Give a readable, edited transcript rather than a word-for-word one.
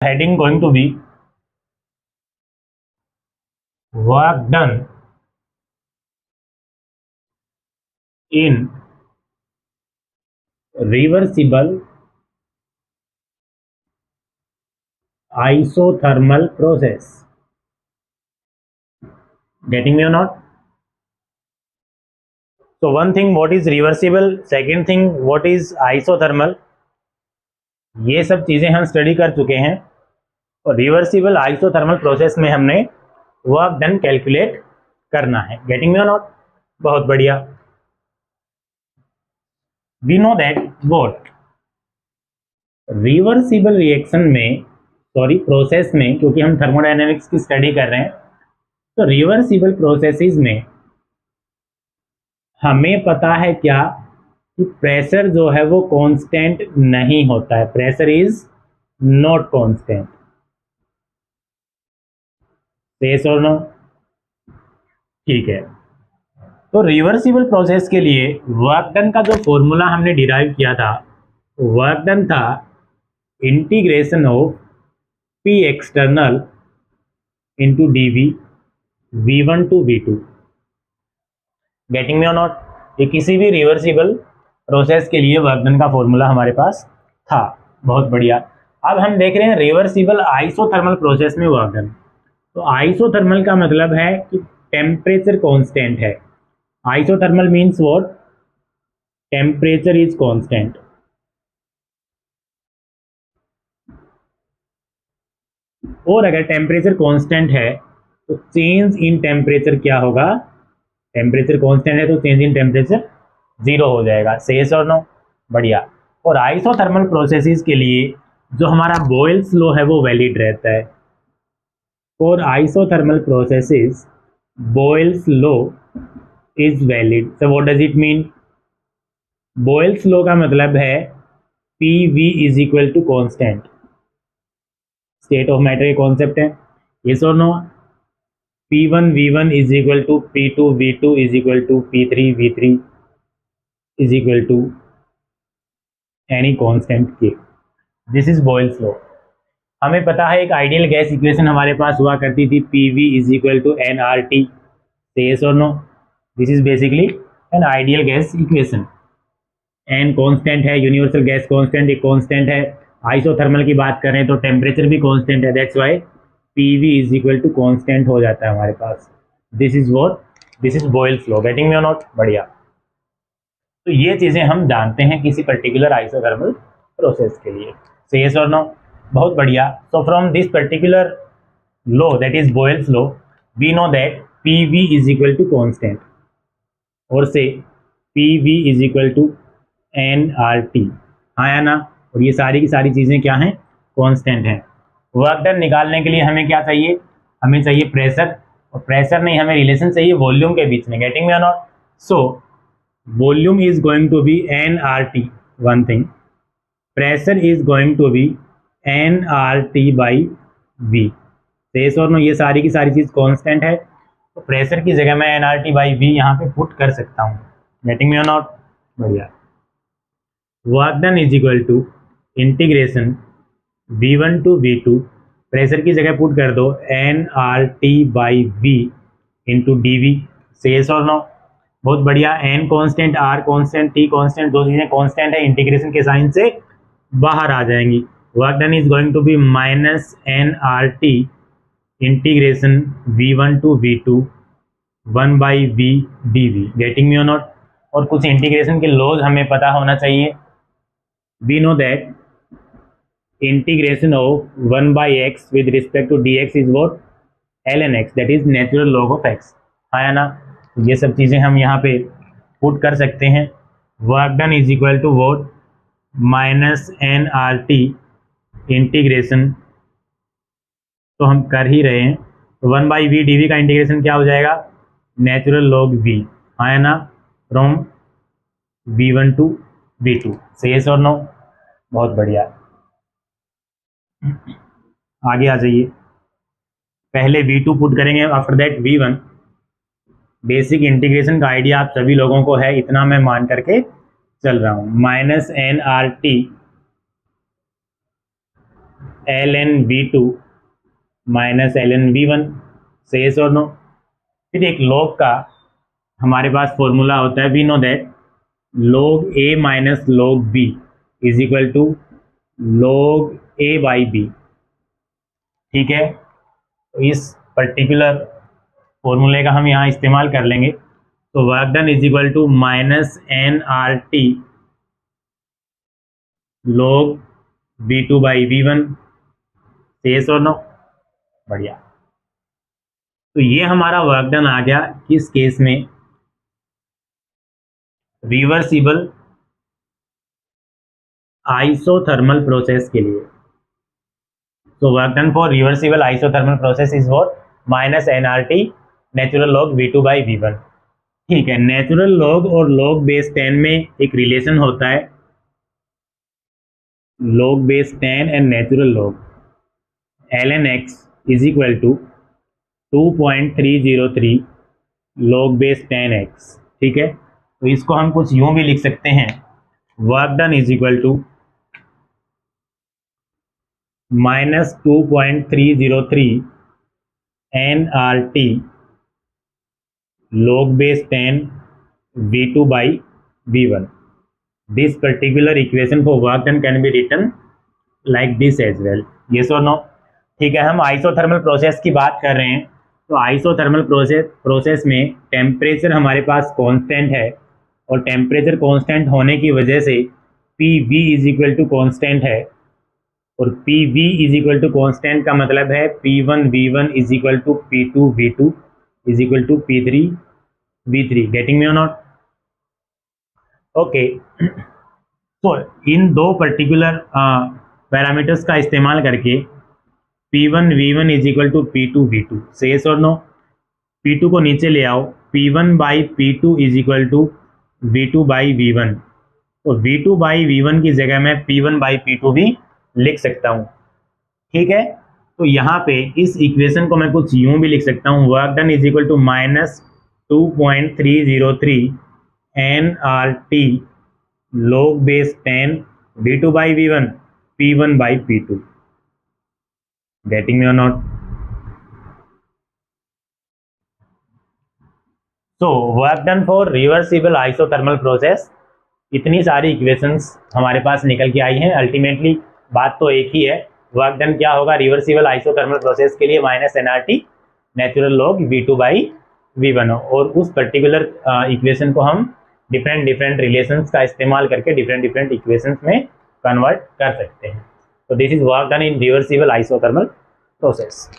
heading going to be work done in reversible isothermal process. Getting me or not? So one thing, what is reversible? Second thing, what is isothermal? ये सब चीजें हम study कर चुके हैं और reversible isothermal process में हमने वर्क डन कैलकुलेट करना है. गेटिंग मी और नॉट? बहुत बढ़िया. We know that what reversible reaction में, सॉरी प्रोसेस में, क्योंकि हम थर्मोडायनेमिक्स की स्टडी कर रहे हैं, तो रिवर्सिबल प्रोसेसेस में हमें पता है क्या कि प्रेशर जो है वो कांस्टेंट नहीं होता है. Pressure is not constant. Yes और नो? ठीक है. तो रिवर्सिबल प्रोसेस के लिए वर्क डन का जो फॉर्मूला हमने डिराइव किया था, वर्क डन था integration of P external into d V V1 to V2. Getting me और नॉट? ये किसी भी रिवर्सिबल प्रोसेस के लिए वर्क डन का फॉर्मूला हमारे पास था. बहुत बढ़िया. अब हम देख रहे हैं रिवर्सिबल आइसोथर्मल प्रोसेस में वर्क डन. तो आइसोथर्मल का मतलब है कि टेम्परेचर कांस्टेंट है. Isothermal means what? Temperature is constant. और अगर टेम्परेचर कांस्टेंट है तो चेंज इन टेम्परेचर क्या होगा? टेम्परेचर कांस्टेंट है तो चेंज इन टेम्परेचर 0 हो जाएगा. यस और नो? बढ़िया. और आइसोथर्मल प्रोसेसेस के लिए जो हमारा बॉयल्स लॉ है वो वैलिड रहता है. For isothermal processes Boyle's law is valid. So what does it mean? Boyle's law का मतलब है PV is equal to constant. State of matter के कॉन्सेप्ट है. यस और no? P1 V1 is equal to P2 V2 is equal to P3 V3 is equal to any constant K. This is Boyle's law. हमें पता है एक ideal gas equation हमारे पास हुआ करती थी PV is equal to nRT. Yes और no? This is basically an ideal gas equation. N constant है, यूनिवर्सल गैस कांस्टेंट एक कांस्टेंट है. आइसोथर्मल की बात करें तो टेम्परेचर भी कांस्टेंट है. That's why PV is equal to constant हो जाता है हमारे पास. This is what? This is Boyle's law. Getting me और नॉट? बढ़िया. तो ये चीजें हम जानते हैं किसी पर्टिकुलर आइसोथर्मल प्रोसेस के लिए. सो यस और नो? बहुत बढ़िया. So from this particular law that is Boyle's law we know that PV is equal to constant और से PV is equal to nRT. हाँ या ना? और ये सारी की सारी चीजें क्या हैं? कांस्टेंट हैं. वर्क डन निकालने के लिए हमें क्या चाहिए? हमें चाहिए प्रेशर. और प्रेशर नहीं, हमें रिलेशन चाहिए वॉल्यूम के बीच में. गेटिंग मी और not? So volume is going to be nRT. One thing, pressure is going to be nRT by V. Yes और नो? ये सारी की सारी चीज कांस्टेंट है तो प्रेशर की जगह मैं nRT बाई V यहाँ पे पुट कर सकता हूँ. गेटिंग मी और नॉट? बढ़िया. Work done is equal to integration V1 to V2. Pressure की जगह पुट कर दो nRT by V into DV. Yes और नो? बहुत बढ़िया. n constant, R constant, T constant, दो चीजें कांस्टेंट है, इंटीग्रेशन के साइन से बाहर आ जाएंगी. Work done is going to be minus nRT integration V1 to V2 1 by V DV. Getting me और नॉट? और कुछ इंटीग्रेशन के लॉज हमें पता होना चाहिए. We know that integration of 1 by x with respect to dx is what? ln x, that is natural log of x. हाँ या ना? ये सब चीज़ें हम यहाँ पे पुट कर सकते हैं. Work done is equal to what? Minus nRT integration, तो हम कर ही रहे हैं. 1 बाई V DV का इंटीग्रेशन क्या हो जाएगा? Natural log V. हाँ या ना? From V1 to V2. से यस और नो? बहुत बढ़िया. आगे आ जाइए. पहले V2 पुट करेंगे, after that V1. Basic integration का आइडिया आप सभी लोगों को है, इतना मैं मान करके चल रहा हूं. Minus nRT l n v two minus l n v one, से यस और नो। फिर एक लॉग का हमारे पास फॉर्मूला होता है, we know that log a minus log b is equal to log a by b. ठीक है, तो इस पर्टिकुलर फॉर्मूले का हम यहाँ इस्तेमाल कर लेंगे। तो work done is equal to minus n R T log b two by b one, सेस और नो, बढ़िया। तो ये हमारा वर्क डन आ गया किस केस में, रिवर्सिबल आइसोथर्मल प्रोसेस के लिए। So work done for reversible isothermal process is what minus nRT natural log V2 by V1। ठीक है, नेचुरल log और log बेस 10 में एक रिलेशन होता है, log base 10 and natural log ln x is equal to 2.303 log base 10x। ठीक है, तो इसको हम कुछ यूं भी लिख सकते हैं, work done is equal to minus 2.303 nRT log base 10 V2 by V1। This particular equation for work done can be written like this as well, yes or no। ठीक है, हम आइसोथर्मल प्रोसेस की बात कर रहे हैं, तो आइसोथर्मल प्रोसेस में टेम्परेचर हमारे पास कांस्टेंट है, और टेम्परेचर कांस्टेंट होने की वजह से P V is equal to constant है, और P V is equal to constant का मतलब है P one V one is equal to P two V two is equal to P three V three. Getting me और not? Okay, तो इन दो particular parameters का इस्तेमाल करके P one V one is equal to P two V two, से yes और no. P two को नीचे ले आओ, P one by P two is equal to V two by V one. तो V two by V one की जगह मैं P one by P two भी लिख सकता हूं। ठीक है, तो यहाँ पे इस इक्वेशन को मैं कुछ यूं भी लिख सकता हूं, work done is equal to minus 2.303 N R T log base 10 V2 by V1 P1 by P2। Getting me और not? So work done for reversible isothermal process, इतनी सारी इक्वेशंस हमारे पास निकल के आई हैं। अल्टीमेटली बात तो एक ही है, वर्क डन क्या होगा रिवर्सिबल आइसोथर्मल प्रोसेस के लिए minus NRT natural log V2 by V1, और उस पर्टिकुलर इक्वेशन को हम डिफरेंट रिलेशंस का इस्तेमाल करके डिफरेंट इक्वेशंस में कन्वर्ट कर सकते हैं। तो this is work done in reversible isothermal process.